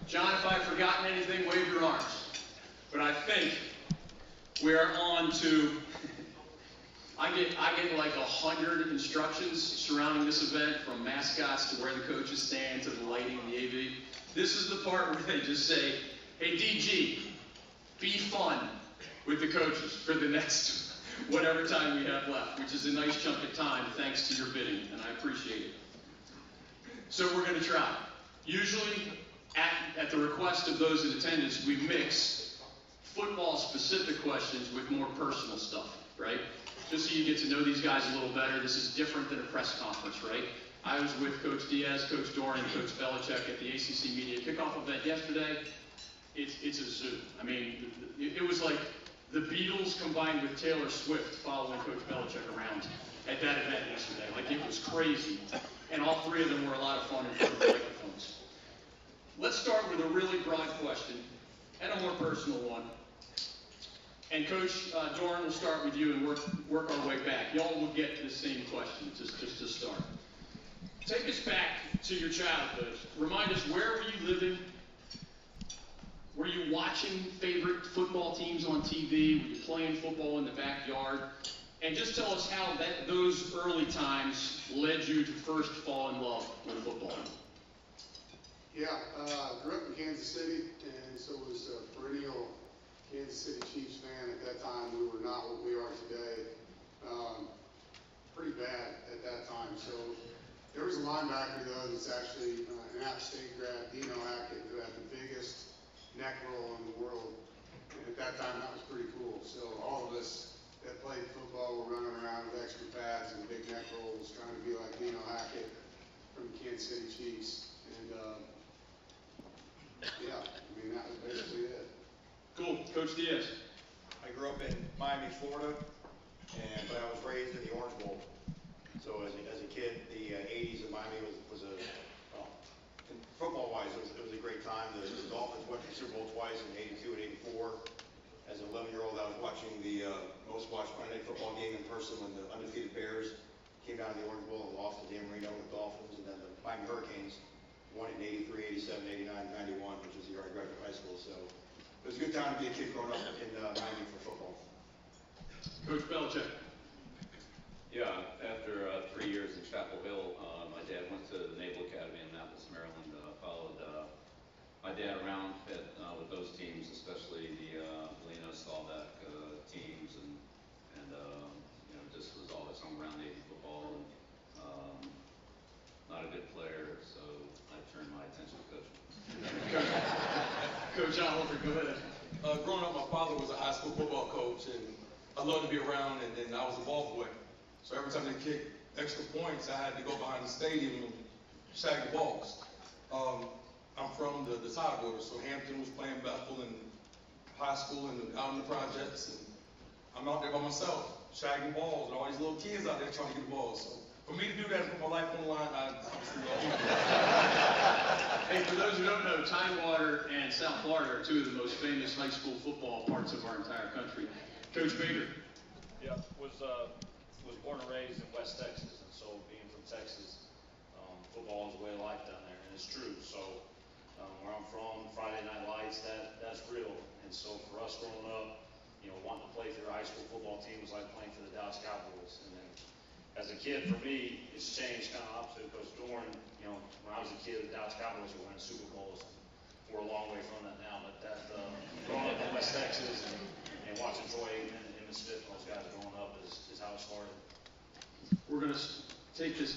John, if I've forgotten anything, wave your arms. But I think we're on to, I get like 100 instructions surrounding this event, from mascots to where the coaches stand to the lighting and the AV. This is the part where they just say, hey DG, be fun with the coaches for the next whatever time we have left, which is a nice chunk of time thanks to your bidding, and I appreciate it. So we're going to try. Usually, at the request of those in attendance, we mix football-specific questions with more personal stuff, right? Just so you get to know these guys a little better. This is different than a press conference, right? I was with Coach Diaz, Coach Doran, and Coach Belichick at the ACC Media Kickoff event yesterday. It's a zoo. I mean, it was like the Beatles combined with Taylor Swift following Coach Belichick around at that event yesterday. Like, it was crazy. And all three of them were a lot of fun in front of the microphones. Let's start with a really broad question and a more personal one. And Coach Doran, will start with you and work our way back. Y'all will get the same question, just to start. Take us back to your childhood. Remind us, where were you living? Were you watching favorite football teams on TV? Were you playing football in the backyard? And just tell us how those early times led you to first fall in love with football. Yeah, grew up in Kansas City, and so was a perennial Kansas City Chiefs fan. At that time, we were not what we are today. Pretty bad at that time. So there was a linebacker, though, that's actually an App State grad, Dino Hackett, who had the biggest neck roll in the world. And at that time, that was pretty cool. So all of us that played football were running around with extra pads and big neck rolls, trying to be like Dino Hackett from the Kansas City Chiefs. And yeah, I mean, that was basically it. Cool. Coach Diaz. I grew up in Miami, Florida, but I was raised in the Orange Bowl. So as a kid, the 80s in Miami was a, well, football-wise, it was a great time. The Dolphins went to the Super Bowl twice in '82 and '84. As an 11-year-old, I was watching the most watched Monday Night Football game in person when the undefeated Bears came down to the Orange Bowl and lost to Dan Marino and the Dolphins, and then the Miami Hurricanes won in '83, '87, '89, '91, which was the year I graduated high school. So it was a good time to be a kid growing up in Miami for football. Coach Belichick. Yeah, after 3 years in Chapel Hill, my dad went to the Naval Academy in Annapolis, Maryland. Followed my dad around with those teams, especially the Galena, Staubach teams, and you know, just was always hung around Navy football. And not a good player, so I turned my attention to coaching. Coach Oliver, go ahead. Growing up, my father was a high school football coach, and I loved to be around, and then I was a ball boy. So every time they kicked extra points, I had to go behind the stadium and shag the balls. I'm from the side border, so Hampton was playing Bethel in high school and out in the projects, and I'm out there by myself, shagging balls, and all these little kids out there trying to get the balls. So for me to do that and put my life on the line, I obviously love it. Hey, for those who don't know, Tidewater and South Florida are two of the most famous high school football parts of our entire country. Coach Baker. Yeah, was born and raised in West Texas, and so being from Texas, football is a way of life down there, and it's true. So where I'm from, Friday Night Lights, that's real. And so for us growing up, you know, wanting to play for your high school football team was like playing for the Dallas Cowboys. And then as a kid, for me, it's changed kind of opposite. Coach Doran, you know, when I was a kid, the Dallas Cowboys were winning Super Bowls. We're a long way from that now, but that growing up in West Texas and watching Troy Aikman and Emmitt Smith and those guys growing up is how it started. We're going to take this